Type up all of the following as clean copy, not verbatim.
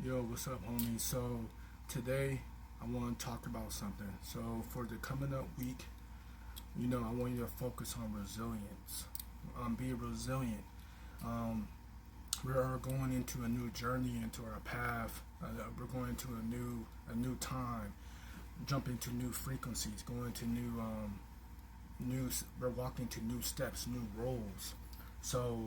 Yo, what's up, homie? So, today I want to talk about something. So, for the coming up week, I want you to focus on resilience. Be resilient. Um, we are going into a new journey, into our path. We're going into a new time, jump into new frequencies, going to we're walking to new steps, new roles. So,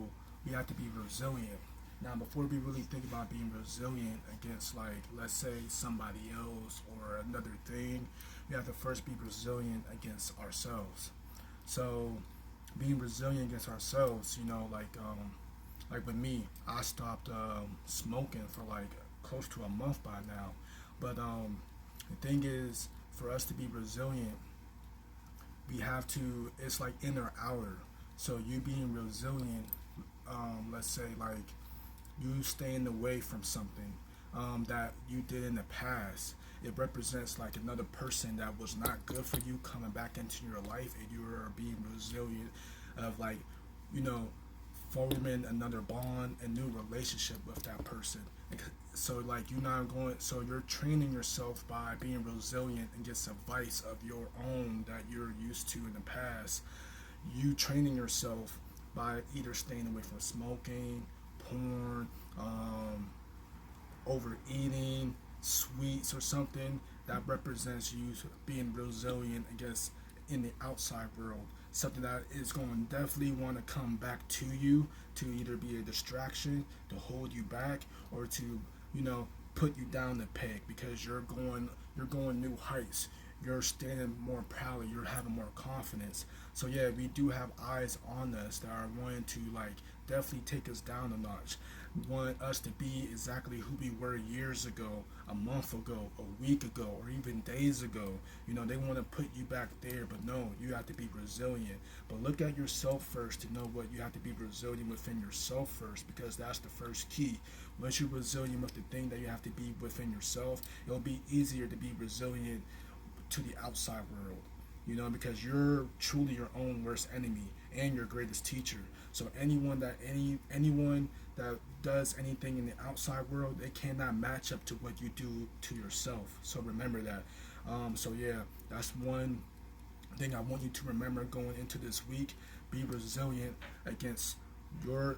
we have to be resilient. Now, before we really think about being resilient against, like, let's say somebody else or another thing, we have to first be resilient against ourselves. So, being resilient against ourselves, like with me, I stopped smoking for like close to a month by now. But the thing is, for us to be resilient, we have to. It's like inner outer. So you being resilient, let's say like you staying away from something that you did in the past. It represents like another person that was not good for you coming back into your life, and you are being resilient of like, you know, forming another bond, a new relationship with that person. So like you're not going. So you're training yourself by being resilient against a vice of your own that you're used to in the past. You training yourself by either staying away from smoking, porn, overeating, sweets, or something that represents you being resilient against in the outside world. Something that is going to definitely want to come back to you to either be a distraction, to hold you back, or to, you know, put you down the peg because you're going new heights. You're standing more proudly. You're having more confidence. So yeah, we do have eyes on us that are wanting to like definitely take us down a notch. Want us to be exactly who we were years ago, a month ago, a week ago, or even days ago. They want to put you back there, but no, you have to be resilient. But look at yourself first to know what you have to be resilient within yourself first, because that's the first key. Once you're resilient with the thing that you have to be within yourself, it'll be easier to be resilient to the outside world. Because you're truly your own worst enemy and your greatest teacher. So anyone that does anything in the outside world, they cannot match up to what you do to yourself. So remember that. So yeah, that's one thing I want you to remember going into this week. Be resilient against your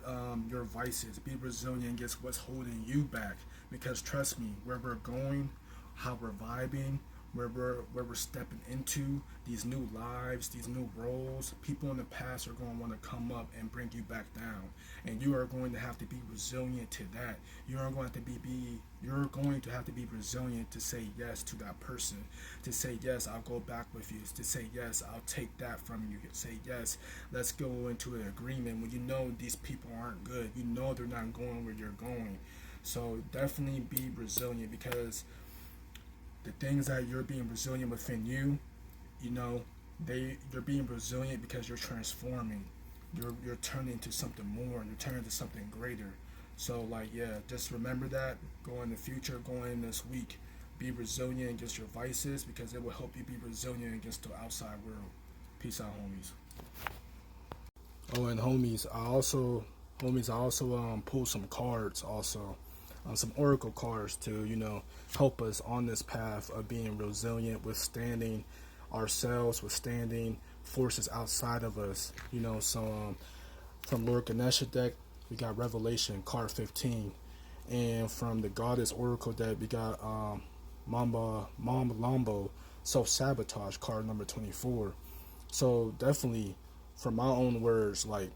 vices. Be resilient against what's holding you back. Because trust me, where we're going, how we're vibing, where we're stepping into these new lives, these new roles, people in the past are going to want to come up and bring you back down, and you are going to have to be resilient to that. You're going to have to be resilient to say yes to that person, to say yes, I'll go back with you, to say yes, I'll take that from you, say yes, let's go into an agreement when you know these people aren't good, they're not going where you're going. So definitely be resilient, because the things that you're being resilient within you, you know, you're being resilient because you're transforming. You're turning into something more. You're turning into something greater. So like yeah, just remember that. Go in the future, going in this week. Be resilient against your vices, because it will help you be resilient against the outside world. Peace out, homies. Oh, and homies, I also pulled some cards also, some oracle cards to help us on this path of being resilient, withstanding ourselves, withstanding forces outside of us. From Lord Ganesha deck, we got Revelation card 15, and from the Goddess Oracle deck, we got Mamba Lambo Self Sabotage card number 24. So definitely, from my own words, like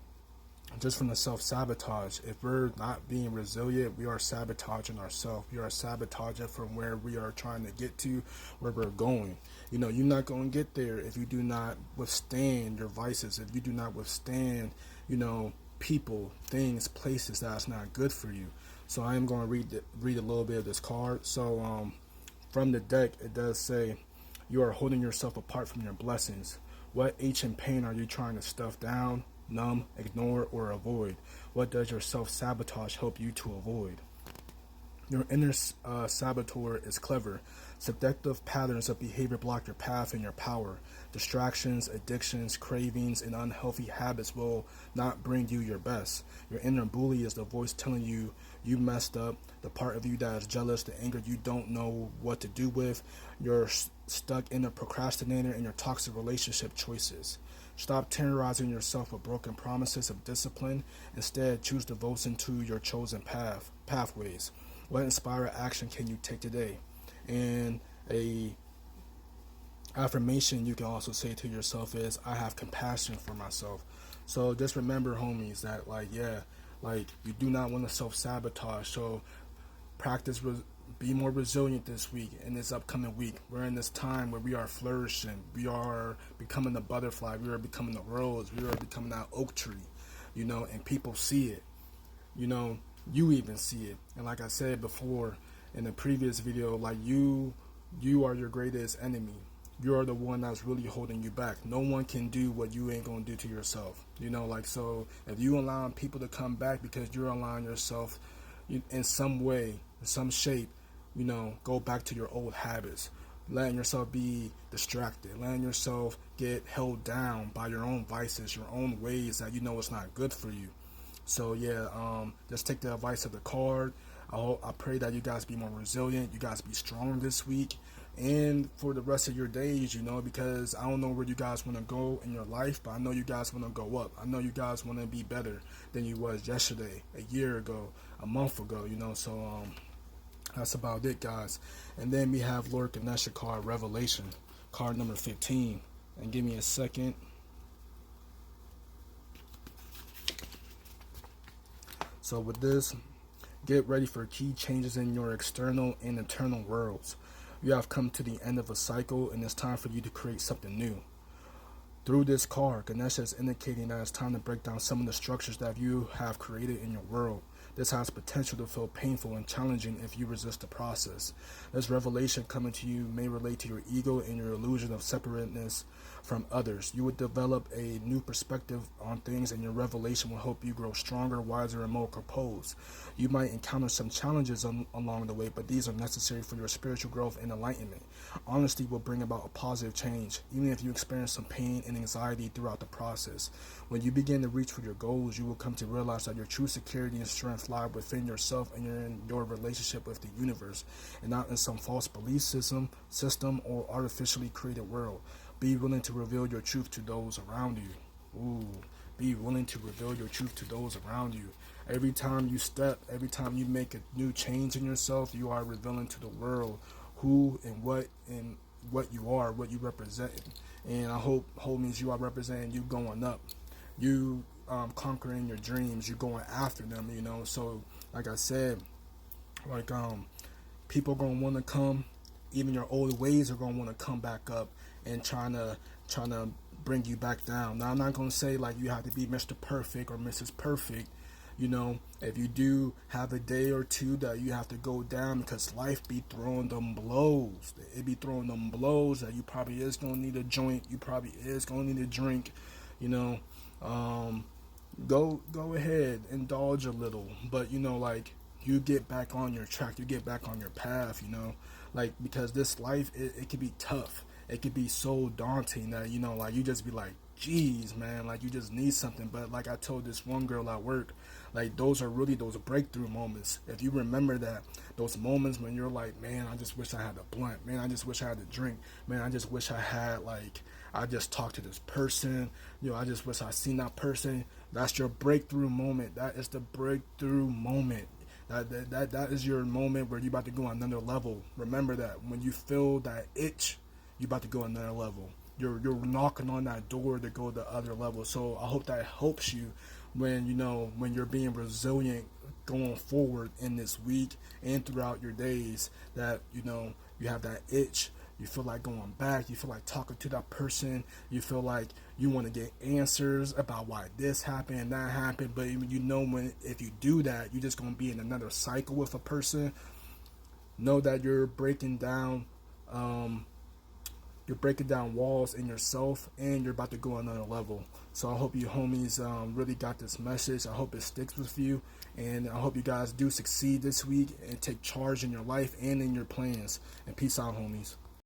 just from the self sabotage, if we're not being resilient, we are sabotaging ourselves. We are sabotaging from where we are trying to get to, where we're going. You're not going to get there if you do not withstand your vices, if you do not withstand, people, things, places that's not good for you. So I am going to read a little bit of this card. So from the deck, it does say, you are holding yourself apart from your blessings. What ancient pain are you trying to stuff down, numb, ignore, or avoid? What does your self-sabotage help you to avoid? Your inner saboteur is clever. Seductive patterns of behavior block your path and your power. Distractions, addictions, cravings, and unhealthy habits will not bring you your best. Your inner bully is the voice telling you you messed up, the part of you that is jealous, the anger you don't know what to do with. You're stuck in a procrastinator and your toxic relationship choices. Stop terrorizing yourself with broken promises of discipline. Instead, choose devotion to your chosen pathways. What inspired action can you take today? And a affirmation you can also say to yourself is, I have compassion for myself. So just remember, homies, that like you do not want to self-sabotage. So practice be more resilient this week and this upcoming week. We're in this time where we are flourishing, we are becoming the butterfly, we are becoming the rose, we are becoming that oak tree, and people see it. you know you even see it. And like I said before in the previous video, like you are your greatest enemy. You are the one that's really holding you back. No one can do what you ain't gonna do to yourself. So if you allowing people to come back because you're allowing yourself in some way, in some shape, go back to your old habits, letting yourself be distracted, letting yourself get held down by your own vices, your own ways that it's not good for you. So yeah, just take the advice of the card. I pray that you guys be more resilient, you guys be strong this week and for the rest of your days, because I don't know where you guys want to go in your life, but I know you guys want to go up. I know you guys want to be better than you was yesterday, a year ago, a month ago, so that's about it, guys. And then we have Lord Ganesha card, Revelation, card number 15. And give me a second. So with this, get ready for key changes in your external and internal worlds. You have come to the end of a cycle and it's time for you to create something new. Through this card, Ganesha is indicating that it's time to break down some of the structures that you have created in your world. This has potential to feel painful and challenging if you resist the process. This revelation coming to you may relate to your ego and your illusion of separateness from others. You would develop a new perspective on things, and your revelation will help you grow stronger, wiser, and more composed. You might encounter some challenges along the way, but these are necessary for your spiritual growth and enlightenment. Honesty will bring about a positive change, even if you experience some pain and anxiety throughout the process. When you begin to reach for your goals, you will come to realize that your true security and strength lie within yourself and in your relationship with the universe, and not in some false belief system or artificially created world. Be willing to reveal your truth to those around you. Be willing to reveal your truth to those around you. Every time you make a new change in yourself, you are revealing to the world who and what you are, what you represent. And I hope, homies, you are representing you going up, you conquering your dreams, you going after them. So like I said, like people gonna want to come, even your old ways are gonna want to come back up and trying to bring you back down. Now I'm not gonna say like you have to be Mr. Perfect or Mrs. Perfect. If you do have a day or two that you have to go down, because life be throwing them blows. It be throwing them blows that you probably is gonna need a joint. You probably is gonna need a drink. Go ahead, indulge a little, but like you get back on your track, you get back on your path. Like, because this life, it can be tough, it could be so daunting that like you just be like, geez, man, like you just need something. But like I told this one girl at work, like those are really those breakthrough moments. If you remember that, those moments when you're like, man, I just wish I had a blunt, man, I just wish I had a drink, man, I just wish I had, like, I just talked to this person, I just wish I seen that person. That's your breakthrough moment. That is the breakthrough moment. That is your moment where you're about to go on another level. Remember that when you feel that itch, you're about to go on another level. You're knocking on that door to go to the other level. So I hope that helps you when when you're being resilient going forward in this week and throughout your days, that you have that itch. You feel like going back, you feel like talking to that person, you feel like you want to get answers about why this happened and that happened. But when if you do that, you're just going to be in another cycle with a person. Know that you're breaking down you're breaking down walls in yourself, and you're about to go another level. So I hope you homies really got this message. I hope it sticks with you, and I hope you guys do succeed this week and take charge in your life and in your plans. And peace out, homies.